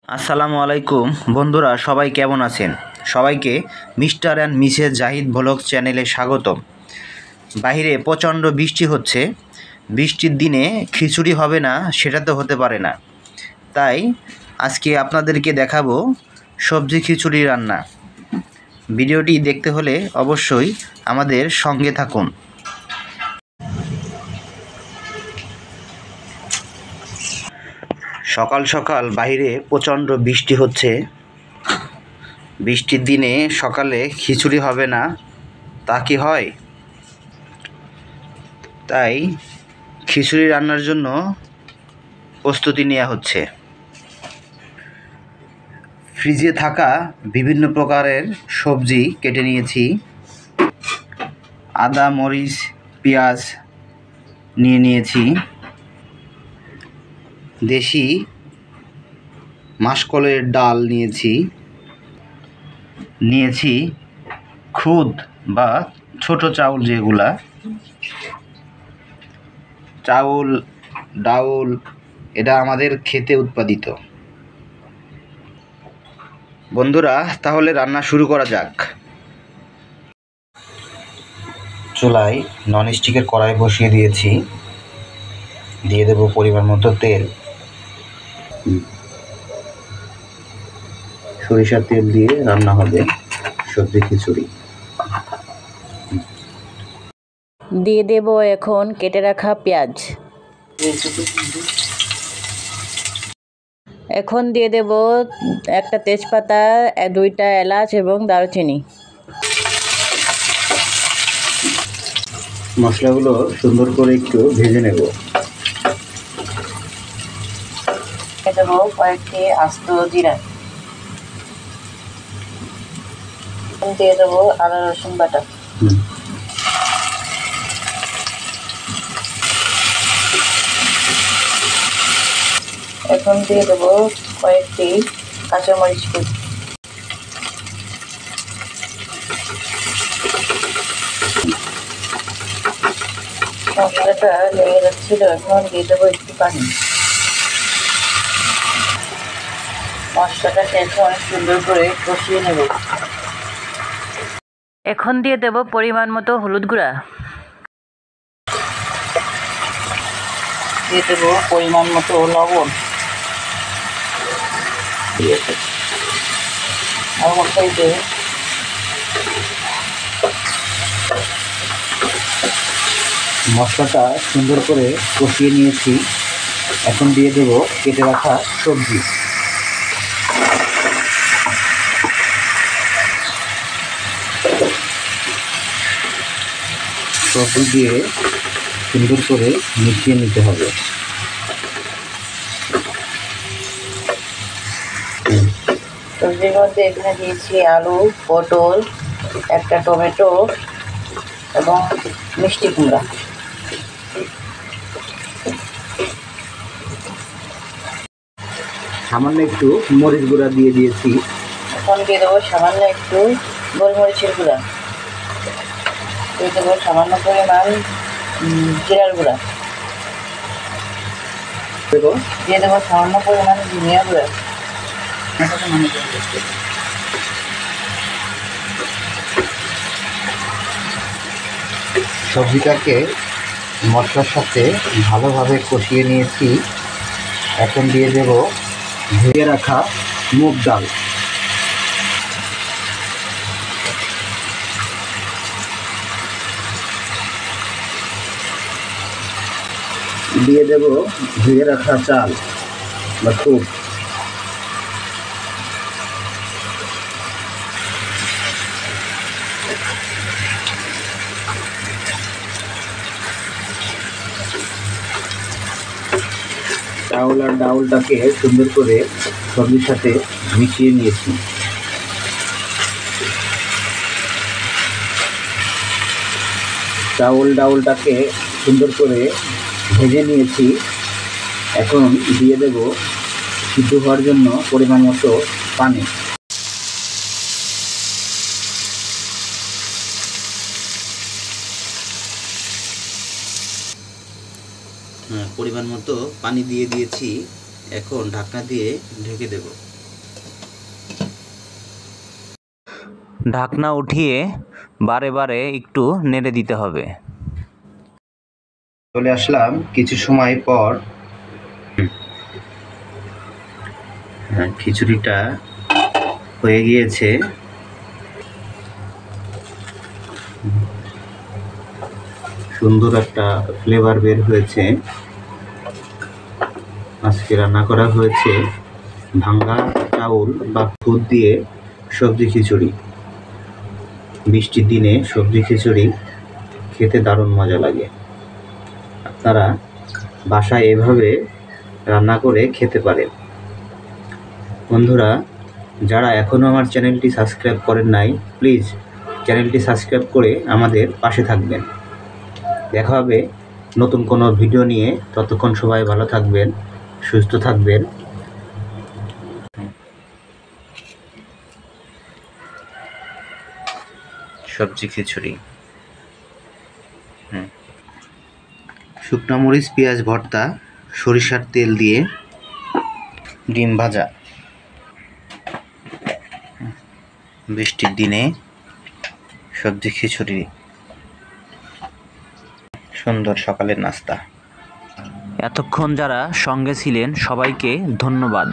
আসসালামু আলাইকুম বন্ধুরা, সবাই কেমন আছেন? সবাইকে mister and Mrs Zahid vlog চ্যানেলে স্বাগতম। বাইরে প্রচণ্ড বৃষ্টি হচ্ছে। বৃষ্টির দিনে খিচুড়ি হবে না সেটা তো হতে পারে না। তাই আজকে আপনাদেরকে দেখাবো সবজি খিচুড়ি রান্না। ভিডিওটি দেখতে হলে অবশ্যই আমাদের সঙ্গে থাকুন। সকাল সকাল বাইরে প্রচণ্ড বৃষ্টি হচ্ছে। বৃষ্টির দিনে সকালে খিচুড়ি হবে না তা কি হয়? তাই খিচুড়ি রান্নার জন্য প্রস্তুতি নেওয়া হচ্ছে। ফ্রিজে থাকা বিভিন্ন প্রকারের সবজি কেটে নিয়েছি। আদা, মরিচ, পেঁয়াজ নিয়েছি। দেশি মাসকলাইয়ের ডাল নিয়েছি খুদ বা ছোট চাউল, যেগুলা চাউল ডাউল, এটা আমাদের খেতে উৎপাদিত। বন্ধুরা, তাহলে রান্না শুরু করা যাক। চুলায় ননস্টিকের কড়াই বসিয়ে দিয়েছি। দিয়ে দেব পরিমাণ মতো তেল। সরিষার তেল দিয়ে রান্না হবে সবজি খিচুড়ি। দিয়ে দেব এখন কেটে রাখা পেঁয়াজ। এখন দিয়ে দেব একটা তেজপাতা, দুইটা এলাচ এবং দারুচিনি। মশলাগুলো সুন্দর করে একটু ভেজে নেব। দিয়ে দেব কয়েকটি আস্ত জিরা। দিয়ে দেব আদা রসুন বাটা। এখন দিয়ে দেব কয়েকটি কাঁচামরিচ কুচি। মশলাটা লেগে যাচ্ছিল, এখন দিয়ে দেবো একটু পানি। মশলাটাকে এখন সুন্দর করে কষিয়ে নেব। এখন দিয়ে দেব পরিমাণ মতো হলুদ গুঁড়া। দিয়ে দেব পরিমাণ মতো লবণ। মশলাটা সুন্দর করে কষিয়ে নিয়েছি। এখন দিয়ে দেব কেটে রাখা সবজি। সবজি দিয়ে সুন্দর করে মিশিয়ে নিতে হবে। সবজির মধ্যে এখানে দিয়েছি আলু, পটল, একটা টমেটো এবং মিষ্টি কুমড়া। সামান্য একটু মরিচ গুঁড়া দিয়ে দিয়েছি। এখন দিয়ে দেবো সামান্য একটু গোলমরিচের গুঁড়া। দিয়ে দেবো সামান্য পরিমাণ জিরার গুঁড়া। দিয়ে দেবো সামান্য পরিমাণ ধনিয়া গুঁড়া। সবজিটাকে মশলার সাথে ভালোভাবে কষিয়ে নিয়েছি। এখন দিয়ে দেব ধুয়ে রাখা মুগ ডাল। দিয়ে দেব ধুয়ে রাখা চাল বা খুদ। চাউল আর ডাউলটাকে সুন্দর করে সবজির সাথে মিশিয়ে নিয়েছি। চাউল ডাউলটাকে সুন্দর করে ভেজে নিয়েছি। এখন দিয়ে দেব সিদ্ধ হওয়ার জন্য পরিমাণ মতো পানি। পরিমাণ মতো পানি দিয়ে দিয়েছি। এখন ঢাকনা দিয়ে ঢেকে দেব। ঢাকনা উঠিয়ে বারে বারে একটু নেড়ে দিতে হবে। চলে আসলাম কিছু সময় পর। খিচুড়িটা হয়ে গিয়েছে। সুন্দর একটা ফ্লেভার বের হয়েছে। আজকে রান্না করা হয়েছে ভাঙ্গা চাউল বা খুদ দিয়ে সবজি খিচুড়ি। বৃষ্টির দিনে সবজি খিচুড়ি খেতে দারুণ মজা লাগে। আপনারা বাসায় এভাবে রান্না করে খেতে পারেন। বন্ধুরা, যারা এখনও আমার চ্যানেলটি সাবস্ক্রাইব করেন নাই, প্লিজ চ্যানেলটি সাবস্ক্রাইব করে আমাদের পাশে থাকবেন। দেখা হবে নতুন কোনো ভিডিও নিয়ে। ততক্ষণ সবাই ভালো থাকবেন, সুস্থ থাকবেন। সবজি খিচুড়ি, শুকনো মরিচ পেঁয়াজ ভর্তা, সরিষার তেল দিয়ে ডিম ভাজা। বৃষ্টির দিনে সবজি খিচুড়ি সুন্দর সকালের নাস্তা। এতক্ষণ যারা সঙ্গে ছিলেন সবাইকে ধন্যবাদ।